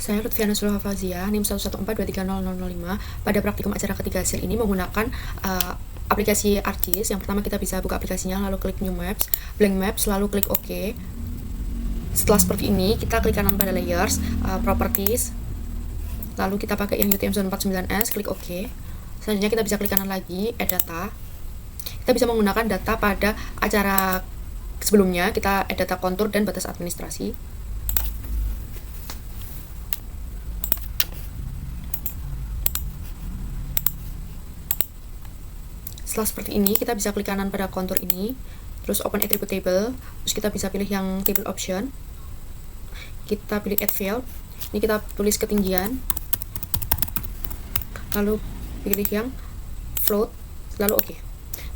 Saya Lutfiana Sulhafazia, NIM 114230005. Pada praktikum acara ketiga hasil ini menggunakan aplikasi ArcGIS. Yang pertama kita bisa buka aplikasinya, lalu klik New Maps, Blank Maps, lalu klik OK. Setelah seperti ini, kita klik kanan pada Layers, Properties, lalu kita pakai yang UTM Zone 49S, klik OK. Selanjutnya kita bisa klik kanan lagi, Add Data. Kita bisa menggunakan data pada acara sebelumnya, kita add data kontur dan batas administrasi. Setelah seperti ini, kita bisa klik kanan pada kontur ini, terus open attribute table, terus kita bisa pilih yang table option, kita pilih add field, ini kita tulis ketinggian, lalu pilih yang float, lalu OK.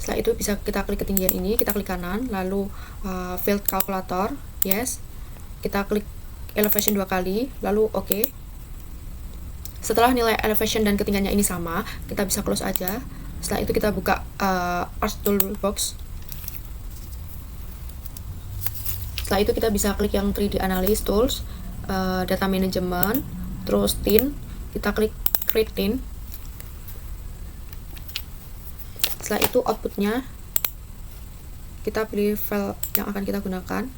Setelah itu bisa kita klik ketinggian ini, kita klik kanan, lalu field calculator, yes, kita klik elevation 2 kali, lalu OK. Setelah nilai elevation dan ketinggiannya ini sama, kita bisa close aja. Setelah itu kita buka Arch Toolbox. Setelah itu kita bisa klik yang 3D Analysis Tools, Data Management, terus Tint, kita klik Create Tint. Setelah itu outputnya kita pilih file yang akan kita gunakan.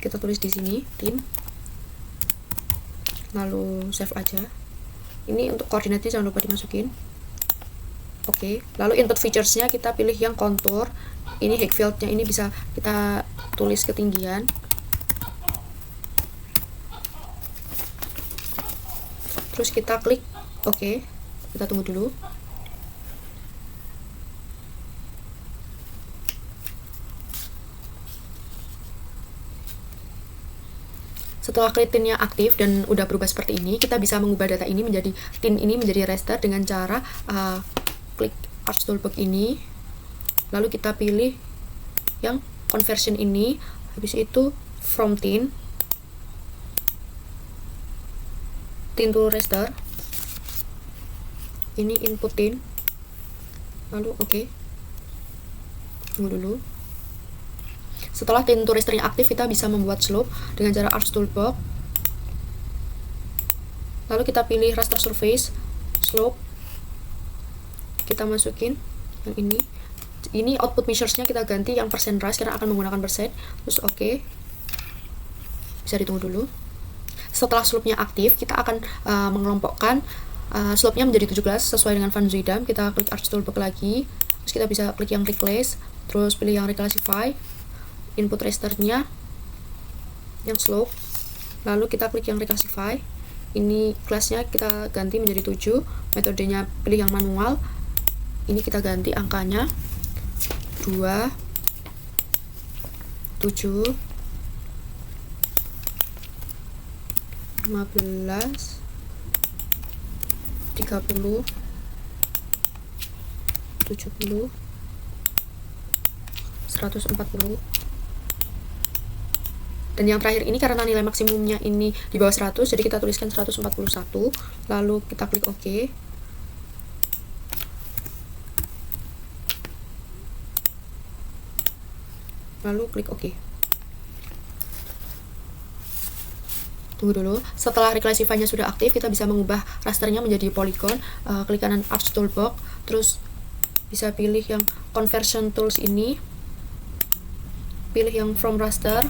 Kita tulis di sini Tint, lalu save aja. Ini untuk koordinatnya jangan lupa dimasukin. Oke, lalu input featuresnya kita pilih yang kontur. Ini height fieldnya ini bisa kita tulis ketinggian. Terus kita klik OK. Kita tunggu dulu. Setelah klik tintnya aktif dan udah berubah seperti ini, kita bisa mengubah data ini menjadi tint ini menjadi raster dengan cara klik Arch Toolbox ini, lalu kita pilih yang conversion ini, habis itu from tint to raster, ini input tint, lalu OK. Tunggu dulu. Setelah tint to rasternya aktif, kita bisa membuat slope dengan cara Arch Toolbox. Lalu kita pilih raster surface, slope, kita masukin yang ini. Ini output measuresnya kita ganti yang percent rise karena akan menggunakan percent. Terus OK. Bisa ditunggu dulu. Setelah slope-nya aktif, kita akan mengelompokkan slope-nya menjadi 17 sesuai dengan Van Zuydam. Kita klik Arch Toolbox lagi. Terus kita bisa klik yang Reclass, terus pilih yang Reclassify. Input rasternya yang slope, lalu kita klik yang Reclassify. Ini kelasnya kita ganti menjadi 7, metodenya pilih yang manual. Ini kita ganti angkanya 2, 7, 15, 30, 70, 140. Dan yang terakhir ini karena nilai maksimumnya ini di bawah 100, jadi kita tuliskan 141, lalu kita klik OK. Lalu klik OK. Tunggu dulu. Setelah Reclassify-nya sudah aktif, kita bisa mengubah rasternya menjadi polygon. Klik kanan Arch Toolbox, terus bisa pilih yang Conversion Tools ini. Pilih yang From Raster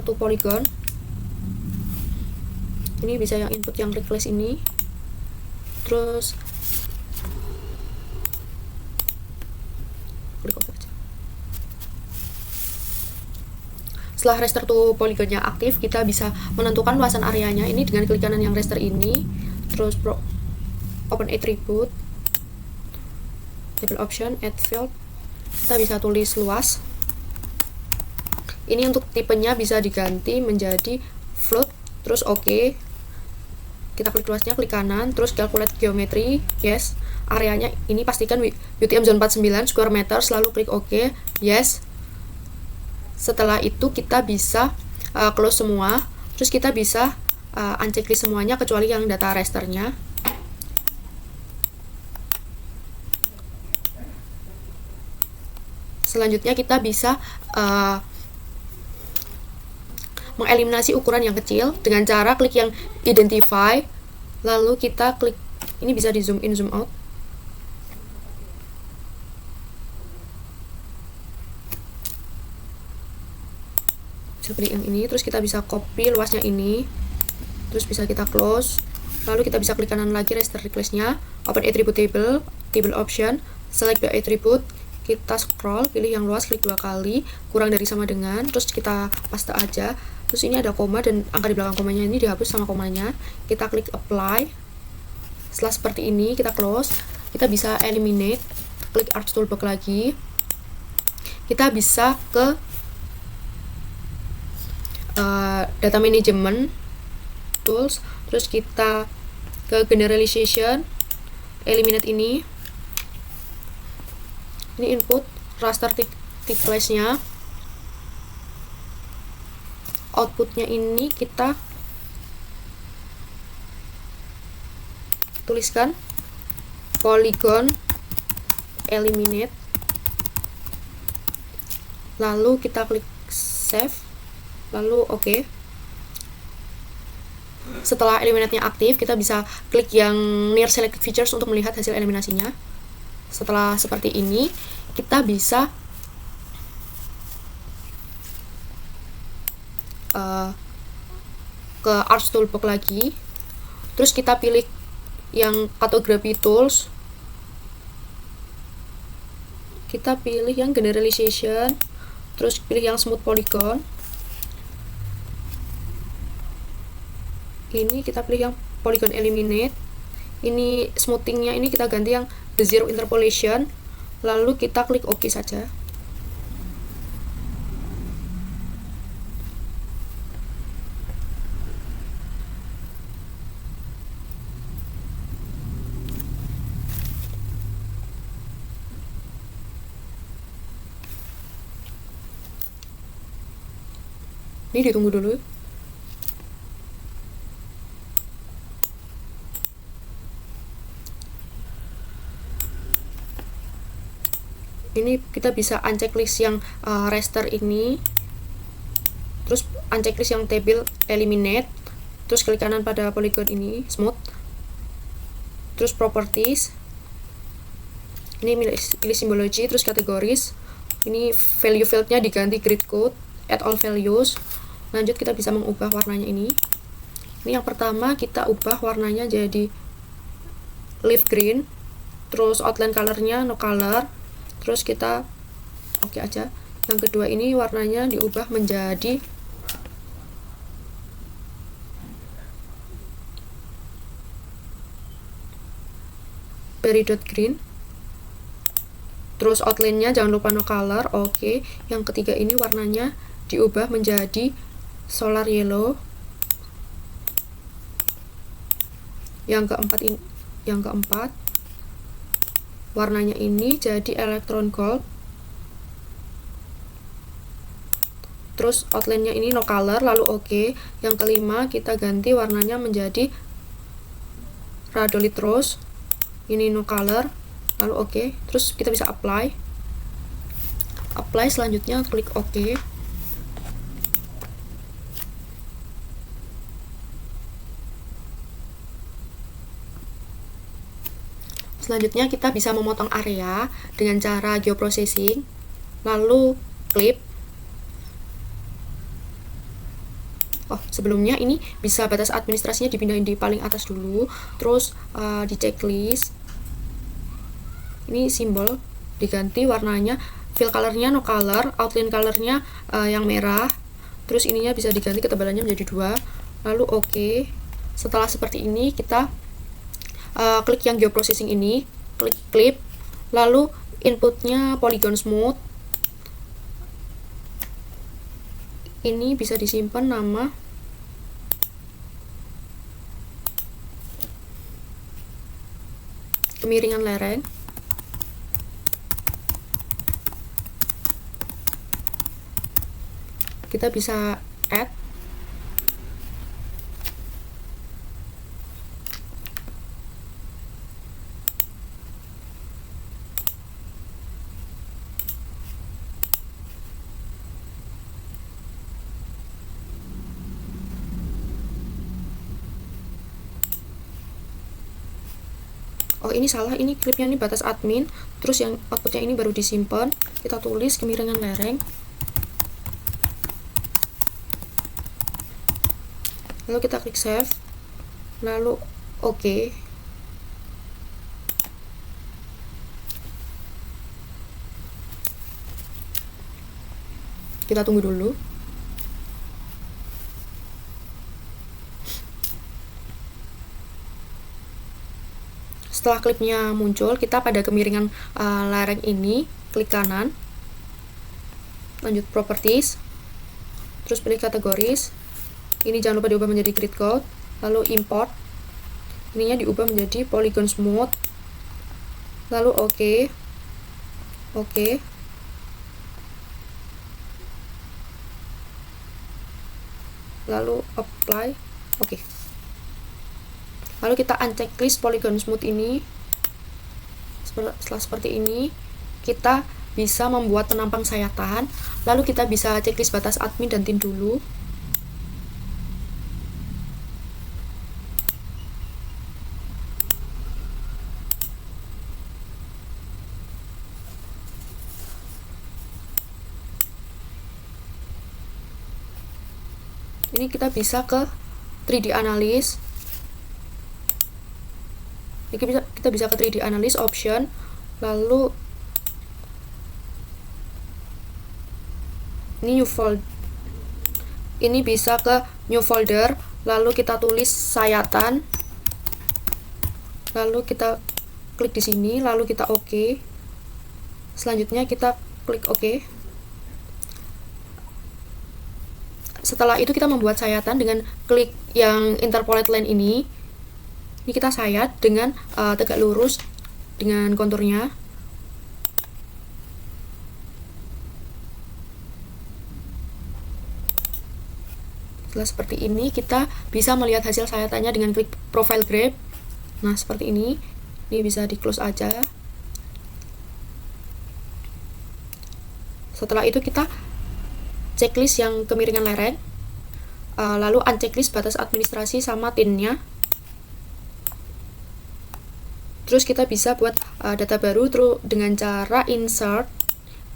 to Polygon. Ini bisa yang input yang Reclass ini. Terus klik OK aja. Setelah raster to polygonnya aktif, kita bisa menentukan luasan areanya ini dengan klik kanan yang raster ini, terus open attribute, table option, add field. Kita bisa tulis luas. Ini untuk tipenya bisa diganti menjadi float, terus OK. Kita klik luasnya, klik kanan, terus calculate geometry, yes. Areanya ini pastikan UTM Zone 49 square meters, lalu klik OK, yes. Setelah itu kita bisa close semua, terus kita bisa unchecklist semuanya kecuali yang data rasternya. Selanjutnya kita bisa mengeliminasi ukuran yang kecil dengan cara klik yang identify, lalu kita klik, ini bisa di zoom in zoom out. Bisa klik yang ini, terus kita bisa copy luasnya ini, terus bisa kita close, lalu kita bisa klik kanan lagi raster request-nya, open attribute table, table option, select by attribute, kita scroll, pilih yang luas, klik 2 kali, kurang dari sama dengan, terus kita paste aja. Terus ini ada koma dan angka di belakang komanya ini dihapus sama komanya. Kita klik apply. Setelah seperti ini kita close. Kita bisa eliminate, klik arch toolbox lagi. Kita bisa ke data management tools, terus kita ke generalization, eliminate ini input raster thickness-nya, outputnya ini kita tuliskan polygon eliminate, lalu kita klik save, lalu oke. Setelah eliminate-nya aktif, kita bisa klik yang near selected features untuk melihat hasil eliminasinya. Setelah seperti ini, kita bisa ke arch toolbox lagi, terus kita pilih yang cartography tools, kita pilih yang generalization, terus pilih yang smooth polygon, ini kita pilih yang polygon eliminate, ini smoothingnya ini kita ganti yang the zero interpolation, lalu kita klik OK saja. Ini ditunggu dulu. Ini kita bisa uncheck list yang raster ini, terus uncheck list yang table eliminate, terus klik kanan pada polygon ini smooth, terus properties, ini pilih symbology, terus kategoris, ini value fieldnya diganti grid code, add all values. Lanjut kita bisa mengubah warnanya ini yang pertama kita ubah warnanya jadi leaf green, terus outline colornya no color, terus kita oke aja. Yang kedua ini warnanya diubah menjadi peridot green, terus outline-nya jangan lupa no color. Oke. Yang ketiga ini warnanya diubah menjadi solar yellow. Yang keempat warnanya ini jadi electron gold, terus outline-nya ini no color, lalu oke. Yang kelima kita ganti warnanya menjadi rhodolite rose, ini no color, lalu oke. Terus kita bisa apply, selanjutnya klik oke. Selanjutnya kita bisa memotong area dengan cara geoprocessing, lalu clip. Sebelumnya ini bisa batas administrasinya dipindahin di paling atas dulu, terus di checklist ini simbol diganti warnanya, fill colornya no color, outline colornya yang merah, terus ininya bisa diganti ketebalannya menjadi 2, lalu oke. Setelah seperti ini kita klik yang geoprocessing ini, klik clip, lalu inputnya polygon smooth, ini bisa disimpan nama kemiringan lereng. Kita bisa add, oh ini salah, ini klipnya ini batas admin, terus yang outputnya ini baru disimpan. Kita tulis kemiringan lereng, lalu kita klik save, lalu oke. Kita tunggu dulu. Setelah klipnya muncul, kita pada kemiringan lereng ini klik kanan, lanjut properties, terus pilih kategoris. Ini jangan lupa diubah menjadi grid code, lalu import, ininya diubah menjadi polygon smooth, lalu oke. Lalu apply, oke. Lalu kita unchecklist polygon smooth ini. Setelah seperti ini, kita bisa membuat penampang sayatan. Lalu kita bisa checklist batas admin dan tin dulu. Ini kita bisa ke 3D analysis. Kita bisa ke 3D analysis option, lalu ini new folder. Ini bisa ke new folder, lalu kita tulis sayatan, lalu kita klik di sini, lalu kita oke. Selanjutnya kita klik oke. Setelah itu kita membuat sayatan dengan klik yang interpolate line ini. Ini kita sayat dengan tegak lurus dengan konturnya. Setelah seperti ini, kita bisa melihat hasil sayatannya dengan klik profile grab. Nah, seperti ini. Ini bisa di close aja. Setelah itu kita checklist yang kemiringan lereng, lalu unchecklist batas administrasi sama tinnya. Terus kita bisa buat data baru dengan cara insert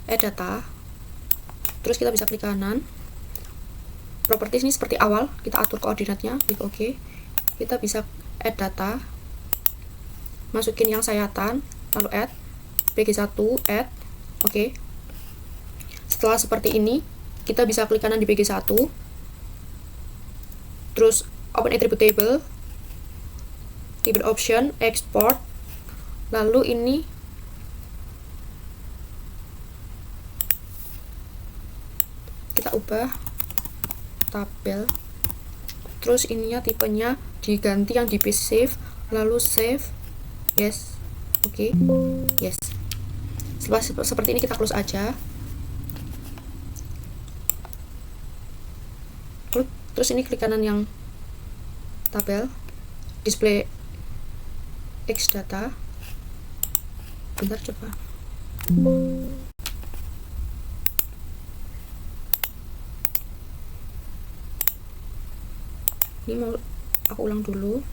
add data. Terus kita bisa klik kanan, properties ini seperti awal, kita atur koordinatnya, klik OK. Kita bisa add data, masukin yang sayatan, lalu add bg1 add, OK. Setelah seperti ini, kita bisa klik kanan di bg1, terus open attribute table, table option, export, lalu ini kita ubah tabel, terus ininya tipenya diganti yang di page save, lalu save, yes, oke, yes. Setelah seperti ini kita close aja. Terus ini klik kanan yang tabel, display X data. Bentar, coba. Ini mau aku ulang dulu.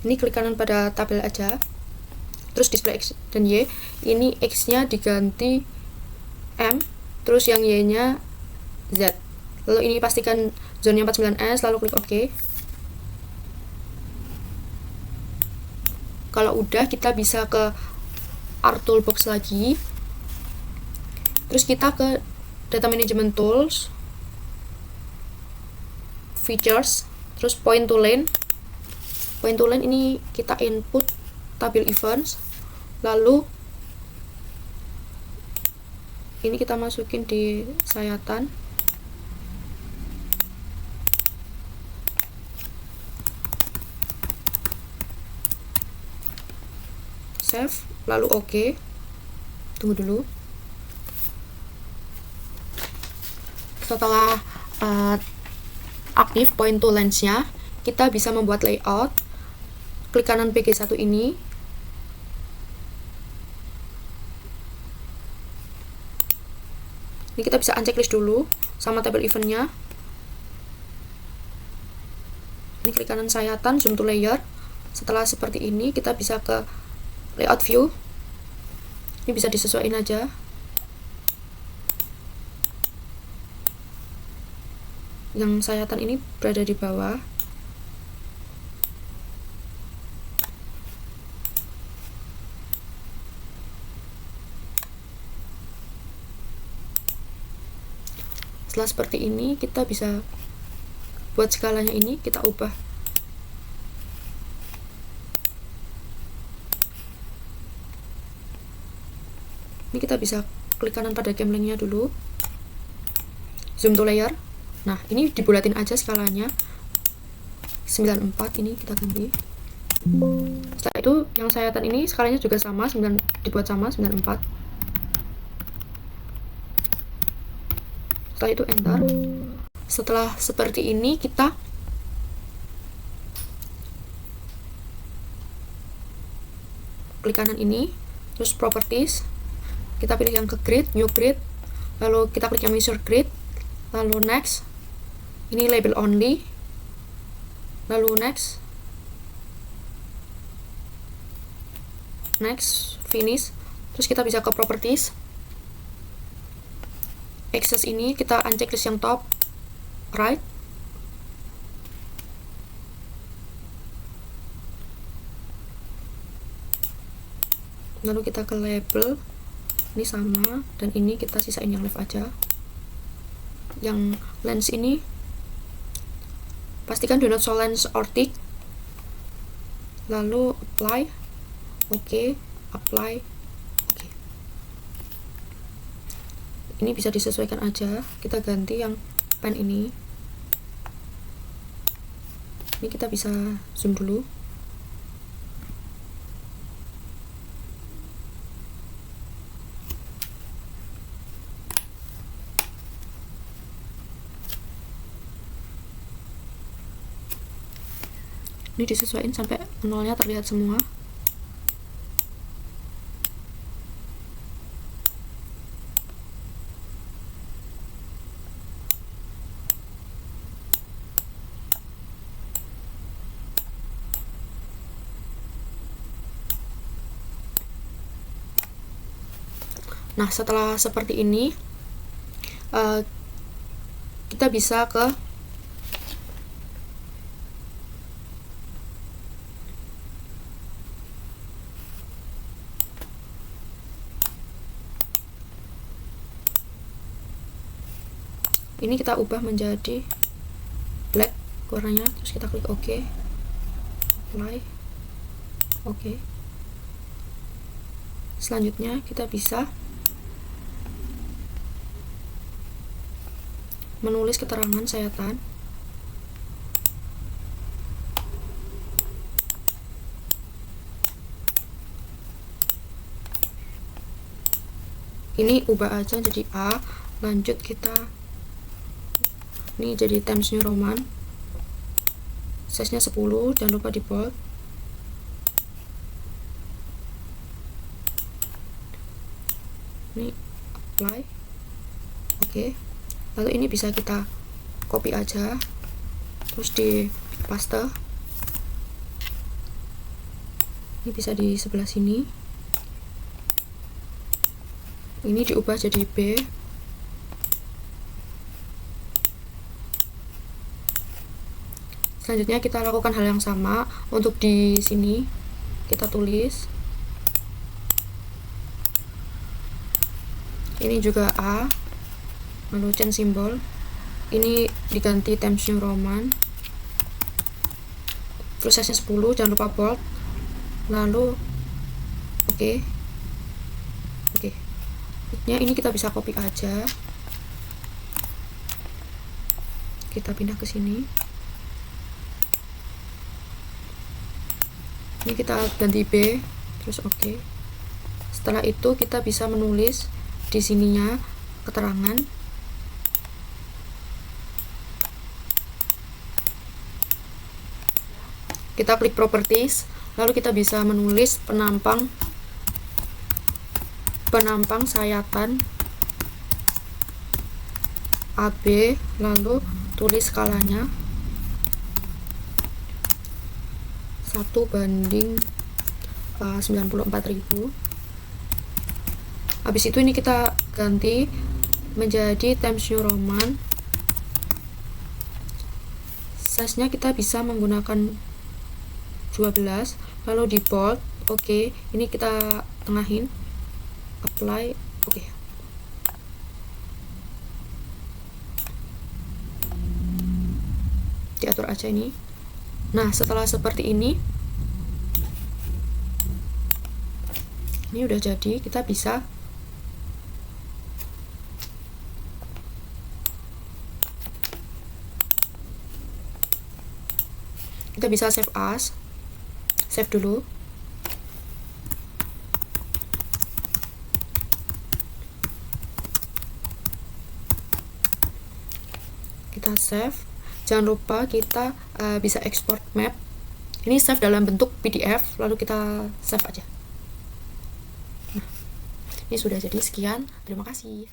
Ini klik kanan pada tabel aja, terus display X dan Y. Ini X nya diganti M, terus yang Y nya Z. Lalu ini pastikan zonnya 49S, lalu klik OK. Kalau udah, kita bisa ke Art Toolbox lagi, terus kita ke Data Management Tools, Features, terus Point to Line. Point to line ini kita input tabel events, lalu ini kita masukin di sayatan. save, lalu oke. Tunggu dulu. Setelah aktif point to lens-nya, kita bisa membuat layout. Klik kanan PG1 ini. Ini kita bisa unchecklist dulu sama table event-nya. Ini klik kanan sayatan, zoom to layer. Setelah seperti ini, kita bisa ke layout view. Ini bisa disesuaikan aja. Yang sayatan ini berada di bawah. Setelah seperti ini, kita bisa buat skalanya ini, kita ubah. Ini kita bisa klik kanan pada Camlink-nya dulu. Zoom to layer. Nah, ini dibulatin aja skalanya. 94 ini kita ganti. Setelah itu, yang sayatan ini skalanya juga sama, dibuat sama 94. Setelah itu enter. Setelah seperti ini, kita klik kanan ini, terus properties, kita pilih yang ke grid, new grid, lalu kita klik yang measure grid, lalu next, ini label only, lalu next, finish. Terus kita bisa ke properties, access ini kita unchecklist yang top right, lalu kita ke label, ini sama, dan ini kita sisain yang left aja. Yang lens ini pastikan do not show lens or tick, lalu apply, oke, apply, oke. Ini bisa disesuaikan aja, kita ganti yang pen ini. Ini kita bisa zoom dulu. Ini disesuaikan sampai nolnya terlihat semua. Nah, setelah seperti ini, kita bisa ke ini, kita ubah menjadi black warnanya, terus kita klik OK, apply, OK. Selanjutnya kita bisa menulis keterangan sayatan. Ini ubah aja jadi A, lanjut kita ini jadi Times New Roman, size nya 10, jangan lupa di bold. Ini apply, oke. Lalu ini bisa kita copy aja, terus di paste. Ini bisa di sebelah sini, ini diubah jadi B. Selanjutnya kita lakukan hal yang sama untuk di sini, kita tulis ini juga A, lalu change symbol, ini diganti Times New Roman, terus size nya 10, jangan lupa bold, lalu oke. Ini kita bisa copy aja, kita pindah ke sini. Ini kita ganti B, terus oke. Setelah itu kita bisa menulis di sininya keterangan. Kita klik properties, lalu kita bisa menulis penampang sayatan AB, lalu tulis skalanya 1/94.000. Habis itu ini kita ganti menjadi Times New Roman. Size-nya kita bisa menggunakan 12, lalu di bold. Oke, ini kita tengahin, apply. Oke. Diatur aja ini. Nah, setelah seperti ini udah jadi. Kita bisa save as. Save dulu. Kita save. Jangan lupa kita bisa export map. Ini save dalam bentuk PDF, lalu kita save aja. Nah, ini sudah jadi. Sekian, terima kasih.